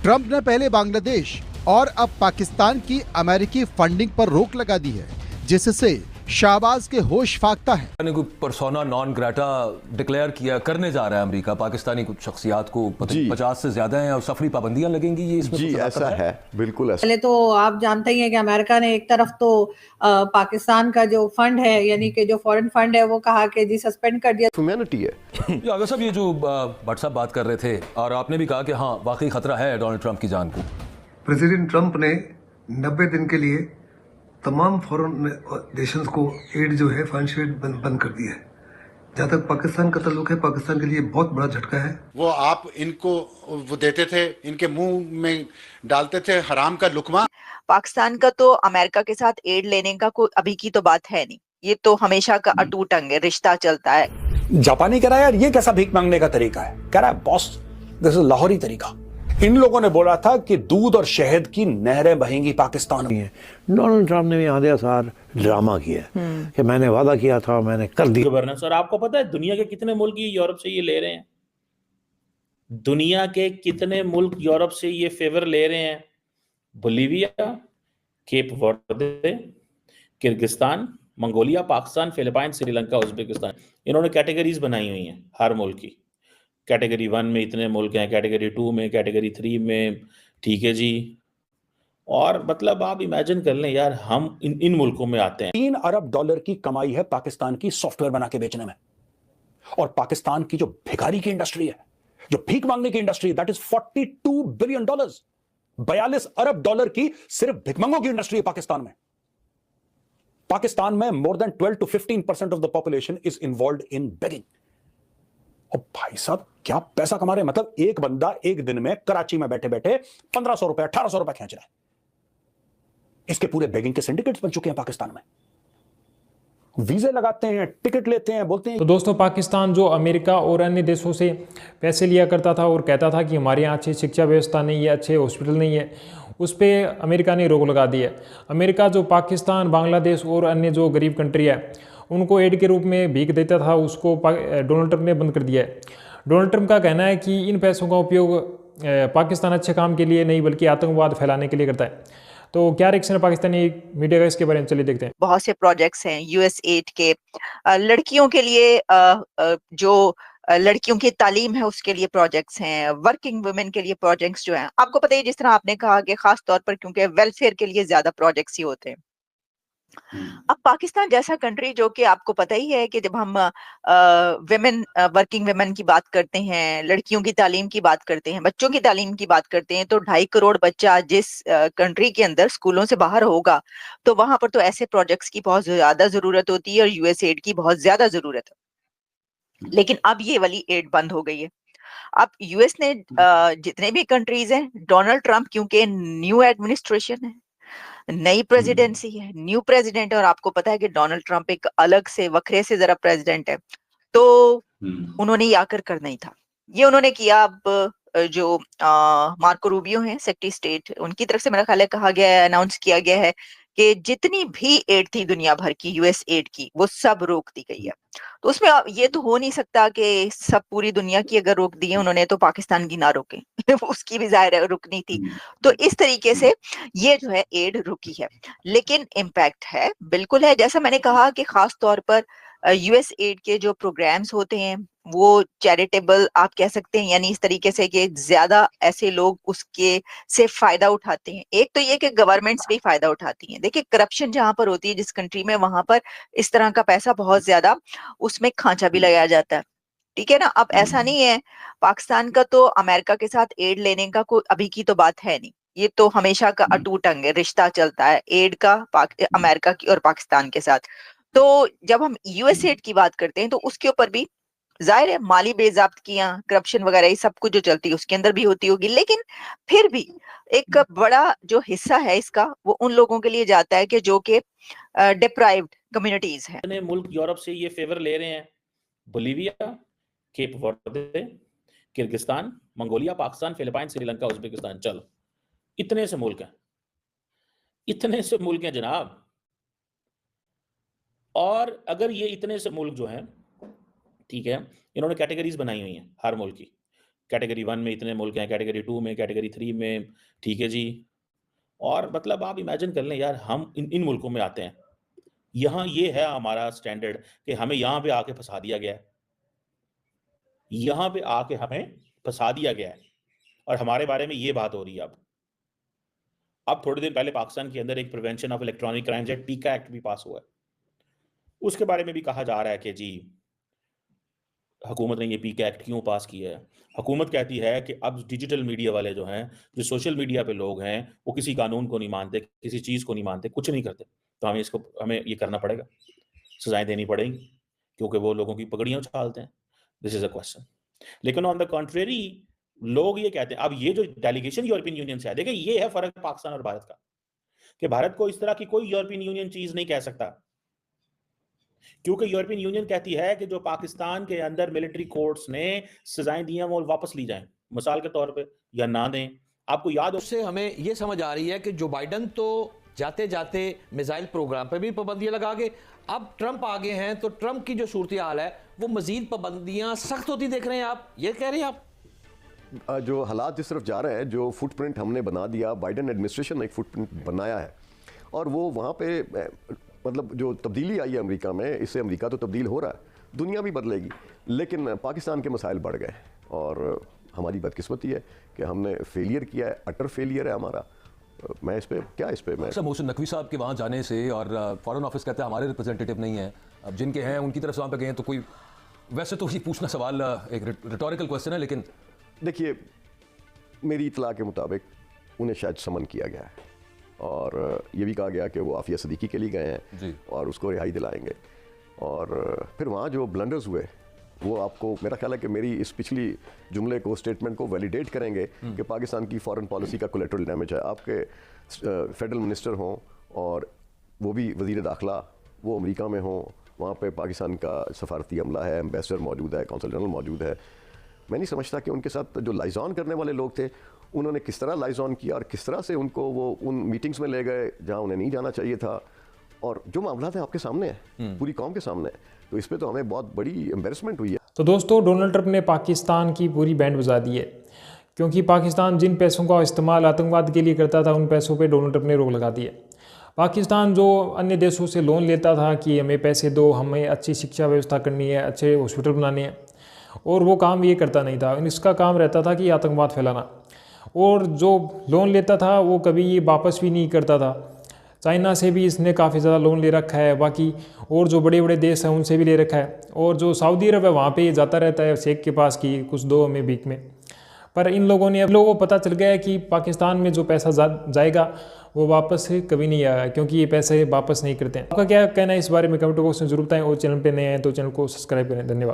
Trump ने पहले बांग्लादेश और अब पाकिस्तान की अमेरिकी फंडिंग पर रोक लगा दी है, जिससे शाहबाज के होश फाख्ता है। कोई पर्सोना नॉन ग्रेटा डिक्लेयर किया करने जा रहा है अमेरिका पाकिस्तानी कुछ शख्सियात को 50 से ज्यादा हैं और सफरी पाबंदियां लगेंगी। ये इसमें जी ऐसा है, बिल्कुल ऐसा। पहले तो आप जानते ही हैं कि अमेरिका ने एक तरफ तो पाकिस्तान का जो फंड है, यानी कि जो फॉरेन फंड है, वो कहा कि जी सस्पेंड कर दिया। ह्यूमैनिटी है। अगर सब ये जो भट्ट साहब बात कर रहे थे और आपने भी कहा कि हाँ वाकई खतरा है डोनाल्ड ट्रंप की जान को। प्रेसिडेंट ट्रंप ने 90 दिन के लिए तमाम फॉरेन नेशंस को एड जो है फाइनेंशियल एड बंद कर दिया है। जहाँ तक पाकिस्तान का ताल्लुक है, पाकिस्तान के लिए बहुत बड़ा झटका है। वो आप इनको वो देते थे, इनके मुंह में डालते थे हराम का लुकमा। पाकिस्तान का तो अमेरिका के साथ एड लेने का कोई अभी की तो बात है नहीं, ये तो हमेशा का अटूट अंग है, रिश्ता चलता है। जापानी कह रहा है यार ये कैसा भीख मांगने का तरीका है, कह रहा है बॉस दिस इज लाहौरी तरीका। इन लोगों ने बोला था कि दूध और शहद की नहरें बहेंगी पाकिस्तान में। डोनाल्ड ट्रंप ने भी आधे साल ड्रामा किया कि मैंने वादा किया था, मैंने कर दिया। गवर्नेंस। और आपको पता है दुनिया के कितने मुल्क ये यूरोप से ये ले रहे हैं? दुनिया के कितने मुल्क यूरोप से ये फेवर ले रहे हैं? बोलीविया, केप वर्दे, Kyrgyzstan, Mongolia, Pakistan, Philippine, Sri Lanka, Uzbekistan. इन्होंने कैटेगरीज बनाई हुई हैं हर मुल्क की। कैटेगरी 1 में इतने मुल्क हैं, कैटेगरी 2 में, कैटेगरी 3 में, ठीक है जी। और मतलब आप इमेजिन कर लें यार, हम इन मुल्कों में आते हैं। 3 अरब डॉलर की कमाई है पाकिस्तान की सॉफ्टवेयर बना के बेचने में। और पाकिस्तान की जो भिखारी की इंडस्ट्री है, जो भीख मांगने की industry, that is $42 billion. 42 Arab dollar की सिर्फ भिखमंगों की इंडस्ट्री है पाकिस्तान में। पाकिस्तान में more than 12 to 15% of the population is involve in begging. और भाई साहब क्या पैसा कमा रहे हैं, मतलब एक बंदा एक दिन में कराची में बैठे बैठे 1500 रुपए 1800 रुपए खींच रहा है। इसके पूरे बेगिंग के सिंडिकेट्स बन चुके हैं पाकिस्तान में। वीजे लगाते हैं, टिकट लेते हैं, बोलते हैं। तो दोस्तों, पाकिस्तान जो अमेरिका और अन्य देशों से पैसे लिया करता था और कहता था कि हमारे यहाँ अच्छी शिक्षा व्यवस्था नहीं है, अच्छे हॉस्पिटल नहीं है, उस पर अमेरिका ने रोक लगा दी है। अमेरिका जो पाकिस्तान, बांग्लादेश और अन्य जो गरीब कंट्री है उनको एड के रूप में भीख देता था, उसको डोनाल्ड ट्रंप ने बंद कर दिया है। डोनाल्ड ट्रंप का कहना है कि इन पैसों का उपयोग पाकिस्तान अच्छे काम के लिए नहीं बल्कि आतंकवाद फैलाने के लिए करता है। तो क्या रिएक्शन है पाकिस्तानी मीडिया का इसके बारे में, चलिए देखते हैं। बहुत से प्रोजेक्ट्स हैं यूएस एड के, लड़कियों के लिए जो लड़कियों की तालीम है उसके लिए प्रोजेक्ट्स हैं, वर्किंग वुमेन के लिए प्रोजेक्ट्स जो हैं। आपको पता है जिस तरह आपने कहा कि खास तौर पर क्योंकि वेलफेयर के लिए ज्यादा प्रोजेक्ट्स ही होते हैं। अब पाकिस्तान जैसा कंट्री, जो कि आपको पता ही है कि जब हम वर्किंग वुमेन की बात करते हैं, लड़कियों की तालीम की बात करते हैं, बच्चों की तालीम की बात करते हैं, तो 2.5 करोड़ बच्चा जिस कंट्री के अंदर स्कूलों से बाहर होगा, तो वहां पर तो ऐसे प्रोजेक्ट्स की बहुत ज्यादा जरूरत होती है और यूएस एड की बहुत ज्यादा जरूरत है। लेकिन अब ये वाली एड बंद हो गई है। अब यूएस ने जितने भी कंट्रीज हैं, डोनाल्ड ट्रंप क्योंकि न्यू एडमिनिस्ट्रेशन है, नई प्रेसिडेंसी है, न्यू प्रेसिडेंट है, और आपको पता है कि डोनाल्ड ट्रंप एक अलग से वखरे से जरा प्रेसिडेंट है, तो उन्होंने ये आकर करना ही था। ये उन्होंने किया। अब जो मार्को रूबियो हैं, सेक्रेटरी स्टेट, उनकी तरफ से मेरा ख्याल है कहा गया है, अनाउंस किया गया है कि जितनी भी एड थी दुनिया भर की, यूएस एड की, वो सब रोक दी गई है। तो उसमें ये तो हो नहीं सकता कि सब पूरी दुनिया की अगर रोक दी है उन्होंने तो पाकिस्तान की ना रोके उसकी भी जाहिर है रुकनी थी। तो इस तरीके से ये जो है एड रुकी है, लेकिन इम्पैक्ट है, बिल्कुल है। जैसा मैंने कहा कि खास तौर पर यूएस एड के जो प्रोग्राम्स होते हैं वो चैरिटेबल आप कह सकते हैं, यानी इस तरीके से कि ज्यादा ऐसे लोग उसके से फायदा उठाते हैं। एक तो ये कि गवर्नमेंट्स भी फायदा उठाती हैं। देखिए करप्शन जहां पर होती है जिस कंट्री में, वहां पर इस तरह का पैसा बहुत ज्यादा उसमें खांचा भी लगाया जाता है, ठीक है ना। अब ऐसा नहीं है, पाकिस्तान का तो अमेरिका के साथ एड लेने का कोई अभी की तो बात है नहीं, ये तो हमेशा का अटूट अंग है, रिश्ता चलता है एड का अमेरिका की और पाकिस्तान के साथ। तो जब हम यूएस एड की बात करते हैं तो उसके ऊपर भी जाहिर है माली बेज़ाब्तगियां, करप्शन वगैरह ये सब कुछ जो चलती है उसके अंदर भी होती होगी, लेकिन फिर भी एक बड़ा जो हिस्सा है इसका वो उन लोगों के लिए जाता है कि जो कि डिप्राइव्ड कम्युनिटीज हैं। कितने मुल्क यूरोप से ये फेवर ले रहे हैं? बोलीविया, केप वर्दे, Kyrgyzstan, Mongolia, Pakistan, Philippine, Sri Lanka, Uzbekistan. चलो इतने से मुल्क हैं, इतने से मुल्क हैं जनाब। और अगर ये इतने से मुल्क जो हैं, ठीक है, इन्होंने कैटेगरीज बनाई हुई हैं हर मुल्क की। कैटेगरी 1 में इतने मुल्क हैं, कैटेगरी 2 में, कैटेगरी 3 में, ठीक है जी। और मतलब आप इमेजिन कर लें यार, हम इन मुल्कों में आते हैं, यहाँ ये है हमारा स्टैंडर्ड कि हमें यहाँ पे आके फंसा दिया गया है, यहाँ पे आके हमें फंसा दिया गया है और हमारे बारे में ये बात हो रही है। अब थोड़े दिन पहले पाकिस्तान के अंदर एक prevention of electronic crimes act, पीका एक्ट भी पास हुआ है। उसके बारे में भी कहा जा रहा है कि जी हुकूमत ने ये पीका एक्ट क्यों पास किया है। हुकूमत कहती है कि अब डिजिटल मीडिया वाले जो हैं, जो सोशल मीडिया पे लोग हैं, वो किसी कानून को नहीं मानते, किसी चीज़ को नहीं मानते, कुछ नहीं करते, तो हमें ये करना पड़ेगा, सजाएं देनी पड़ेंगी, क्योंकि वो लोगों की पगड़ियाँ उछालते हैं। This is a question. लेकिन ऑन द कॉन्ट्रेरी लोग ये कहते हैं, अब ये जो डेलीगेशन यूरोपियन यूनियन से है, देखिए ये है फर्क पाकिस्तान और भारत का, कि भारत को इस तरह की कोई यूरोपियन यूनियन चीज नहीं कह सकता, क्योंकि यूरोपियन यूनियन कहती है कि जो पाकिस्तान के अंदर मिलिट्री कोर्ट्स ने सजाएं दी हैं वो वापस ली जाएं, मिसाल के तौर पे, या ना दें। आपको याद हो, उससे हमें ये समझ आ रही है कि जो बाइडन तो जाते जाते मिसाइल प्रोग्राम पर भी पाबंदियां लगा के, अब ट्रंप आ गए हैं तो ट्रंप की जो सूरत हाल है वो मजीद पाबंदियां सख्त होती देख रहे हैं। आप ये कह रहे हैं? आप जो हालात जिस तरफ जा रहे हैं, जो फुटप्रिंट हमने बना दिया, बाइडन एडमिनिस्ट्रेशन ने एक फुटप्रिंट बनाया है, और वो वहाँ पे मतलब जो तब्दीली आई है अमेरिका में, इससे अमेरिका तो तब्दील हो रहा है, दुनिया भी बदलेगी, लेकिन पाकिस्तान के मसाइल बढ़ गए और हमारी बदकिस्मती है कि हमने फेलियर किया है, अटर फेलियर है हमारा। मैं इस पे मैं मोहसिन नकवी साहब के वहाँ जाने से, और फॉरेन ऑफिस कहते हैं हमारे रिप्रेजेंटेटिव नहीं है, अब जिनके हैं उनकी तरफ से वहाँ पे गए हैं, तो कोई वैसे तो ये पूछना सवाल एक रिटोरिकल क्वेश्चन है, लेकिन देखिए मेरी इतला के मुताबिक उन्हें शायद समन किया गया है और ये भी कहा गया कि वो आफिया सदीकी के लिए गए हैं और उसको रिहाई दिलाएंगे। और फिर वहाँ जो ब्लंडर्स हुए वो आपको, मेरा ख्याल है कि मेरी इस पिछली जुमले को, स्टेटमेंट को वैलिडेट करेंगे कि पाकिस्तान की फॉरेन पॉलिसी का कोलेटरल डैमेज है। आपके फेडरल मिनिस्टर हों और वो भी वज़ीर दाखिला, वो अमेरिका में हों, वहाँ पे पाकिस्तान का सफारती अमला है, एम्बेसडर मौजूद है, कौंसल जनरल मौजूद है। मैं नहीं समझता कि उनके साथ जो लाइजॉन करने वाले लोग थे, उन्होंने किस तरह लाइजॉन किया और किस तरह से उनको वो उन मीटिंग्स में ले गए जहाँ उन्हें नहीं जाना चाहिए था। और जो मामला है आपके सामने है, पूरी कौम के सामने है, तो इस पर तो हमें बहुत बड़ी एम्बेरसमेंट हुई है। तो दोस्तों, डोनाल्ड ट्रंप ने पाकिस्तान की पूरी बैंड बजा दी है, क्योंकि पाकिस्तान जिन पैसों का इस्तेमाल आतंकवाद के लिए करता था, उन पैसों पे डोनाल्ड ट्रंप ने रोक लगा दी है। पाकिस्तान जो अन्य देशों से लोन लेता था कि हमें पैसे दो, हमें अच्छी शिक्षा व्यवस्था करनी है, अच्छे हॉस्पिटल बनाने हैं, और वो काम ये करता नहीं था। इसका काम रहता था कि आतंकवाद फैलाना, और जो लोन लेता था वो कभी ये वापस भी नहीं करता था। चाइना से भी इसने काफ़ी ज़्यादा लोन ले रखा है, बाकी और जो बड़े बड़े देश हैं उनसे भी ले रखा है, और जो सऊदी अरब है वहाँ पे जाता रहता है शेख के पास कि कुछ दो हमें बीच में। पर इन लोगों को पता चल गया है कि पाकिस्तान में जो पैसा जाएगा वो वापस कभी नहीं आएगा, क्योंकि ये पैसे वापस नहीं करते हैं। आपका क्या कहना है इस बारे में कमेंट बॉक्स में जरूर बताएं, और चैनल पे नए हैं तो चैनल को सब्सक्राइब करें। धन्यवाद।